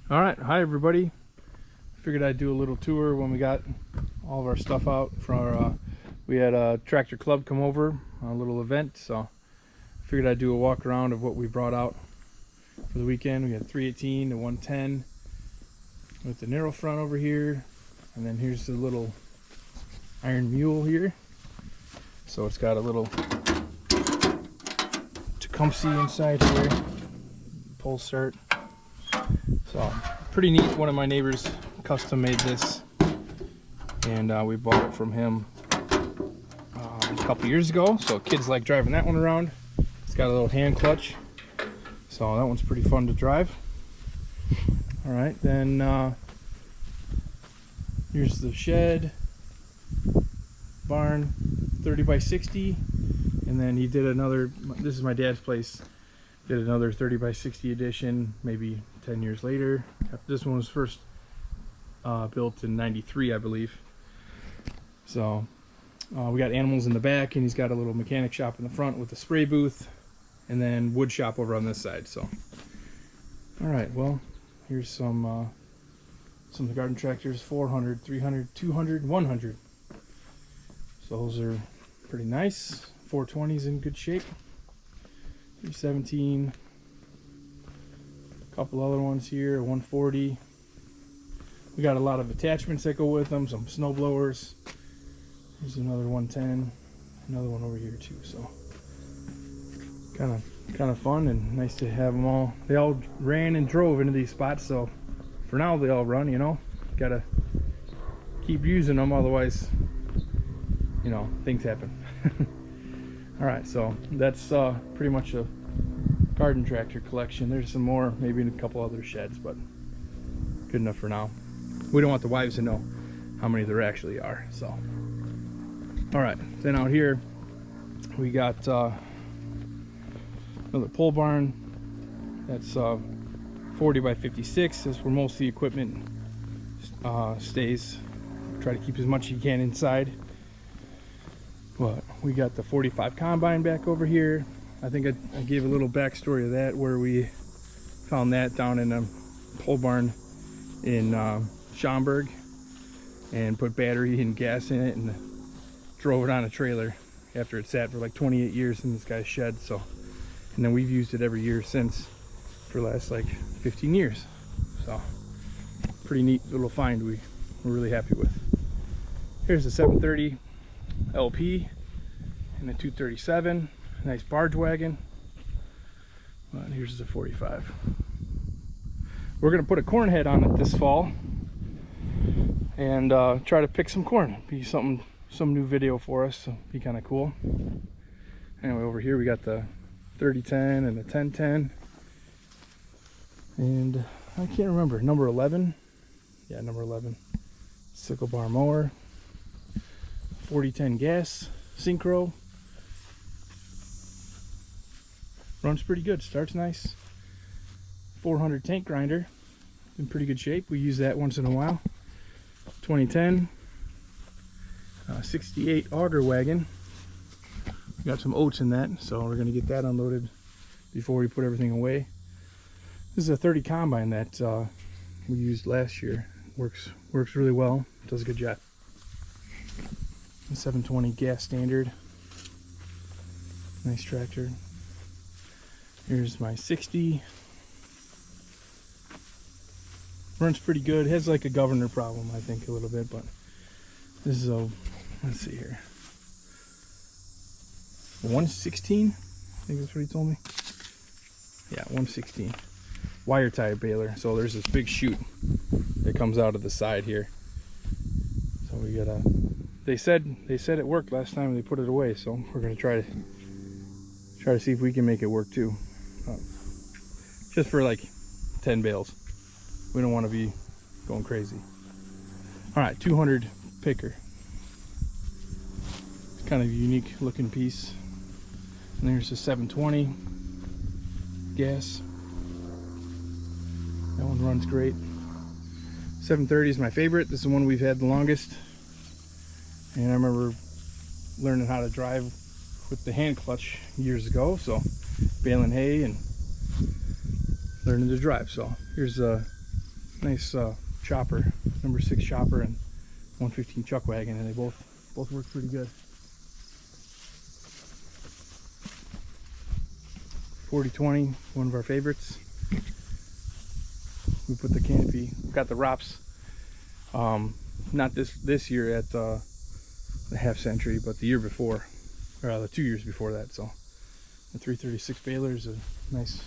All right, hi everybody. Figured I'd do a little tour when we got all of our stuff out from our, we had a tractor club come over on a little event, so figured I'd do a walk around of what we brought out for the weekend. We had 318 to 110 with the narrow front over here, and then here's the little iron mule here. So it's got a little Tecumseh inside here, pull start. So pretty neat. One of my neighbors custom made this, and we bought it from him a couple years ago. So kids like driving that one around. It's got a little hand clutch, so that one's pretty fun to drive. All right, then here's the shed, barn, 30 by 60, and then he did another. This is my dad's place. Did another 30 by 60 edition, maybe 10 years later. This one was first built in '93, I believe. So we got animals in the back, and he's got a little mechanic shop in the front with a spray booth, and then wood shop over on this side. So, all right, well, here's some of the garden tractors: 400, 300, 200, 100. So those are pretty nice. 420's in good shape. 317, a couple other ones here, 140. We got a lot of attachments that go with them, some snow blowers. There's another 110, another one over here too. So kind of fun and nice to have them all. They all ran and drove into these spots, so for now they all run. You know, gotta keep using them, otherwise, you know, things happen. All right, so that's pretty much a garden tractor collection. There's some more, maybe in a couple other sheds, but good enough for now. We don't want the wives to know how many there actually are. So, all right, then out here we got another pole barn. That's 40 by 56. That's where most of the equipment stays. Try to keep as much as you can inside. But we got the 45 combine back over here. I think I gave a little backstory of that, where we found that down in a pole barn in Schaumburg, and put battery and gas in it and drove it on a trailer after it sat for like 28 years in this guy's shed. So, and then we've used it every year since for the last like 15 years. So pretty neat little find we're really happy with. Here's the 730 LP and the 237, nice barge wagon. And here's the 45. We're gonna put a corn head on it this fall and try to pick some corn. Be some new video for us, so be kind of cool. Anyway, over here we got the 3010 and the 1010, and I can't remember, number 11. Yeah, number 11 sickle bar mower. 4010 gas synchro, runs pretty good, starts nice. 400 tank grinder, in pretty good shape. We use that once in a while. 2010 68 auger wagon. We got some oats in that, so we're going to get that unloaded before we put everything away. This is a 30 combine that we used last year. Works really well, does a good job. 720 gas standard, nice tractor. Here's my 60, runs pretty good. Has like a governor problem, I think, a little bit, but this is a, let's see here, 116, I think that's what he told me. Yeah, 116 wire tie baler. So there's this big chute that comes out of the side here, so we gotta, they said it worked last time they put it away, so we're gonna try to see if we can make it work too. Just for like 10 bales. We don't want to be going crazy. All right, 200 picker. It's kind of a unique looking piece. And there's the 720 gas. That one runs great. 730 is my favorite. This is the one we've had the longest. And I remember learning how to drive with the hand clutch years ago, so baling hay and learning to drive. So here's nice chopper, number 6 chopper and 115 chuck wagon, and they both work pretty good. 4020, one of our favorites. We put the canopy, got the ROPS, not this year at the half century, but the year before, or the 2 years before that. So the 336 baler is a nice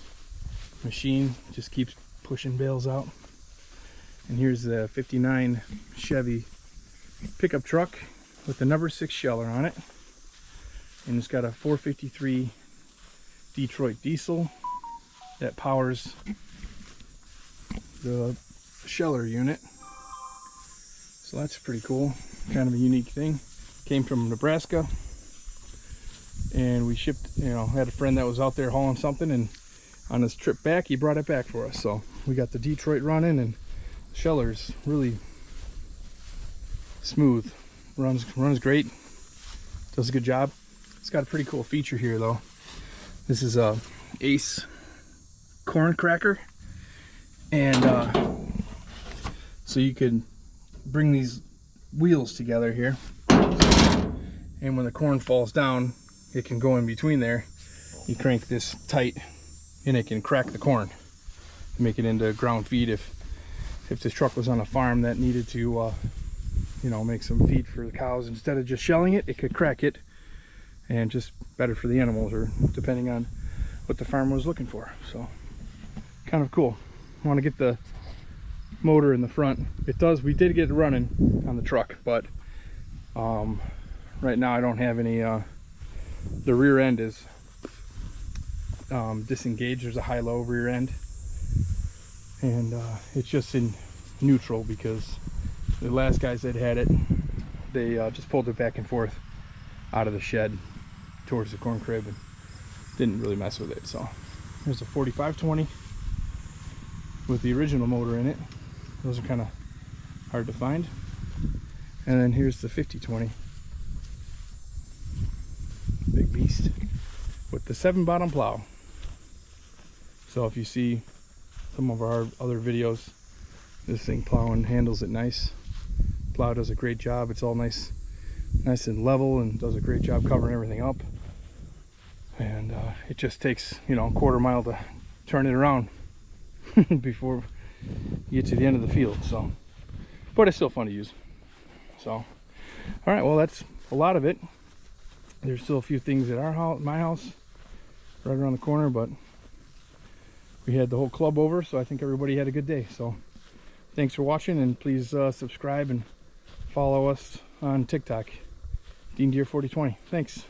machine, just keeps pushing bales out. And here's the 59 Chevy pickup truck with the number 6 sheller on it, and it's got a 453 Detroit diesel that powers the sheller unit. So that's pretty cool, kind of a unique thing. Came from Nebraska, and we shipped, had a friend that was out there hauling something, and on his trip back he brought it back for us. So we got the Detroit running, and the sheller's really smooth, runs great, does a good job. It's got a pretty cool feature here though. This is a Ace corn cracker, and so you could bring these wheels together here, and when the corn falls down, it can go in between there. You crank this tight and it can crack the corn to make it into ground feed. If this truck was on a farm that needed to make some feed for the cows, instead of just shelling it, it could crack it, and just better for the animals, or depending on what the farmer was looking for. So kind of cool. I want to get the motor in the front. We did get it running on the truck, but right now I don't have any. The rear end is disengaged. There's a high-low rear end, and it's just in neutral because the last guys that had it, they just pulled it back and forth out of the shed towards the corn crib and didn't really mess with it. So there's a 4520 with the original motor in it. Those are kind of hard to find. And then here's the 5020, big beast, with the 7-bottom plow. So if you see some of our other videos, this thing plowing handles it nice. Plow does a great job. It's all nice and level, and does a great job covering everything up. And it just takes a quarter mile to turn it around before you get to the end of the field. So, but it's still fun to use. So, all right, well, that's a lot of it. There's still a few things at our house, my house, right around the corner, but we had the whole club over, so I think everybody had a good day. So thanks for watching, and please subscribe and follow us on TikTok, Deere 4020. Thanks.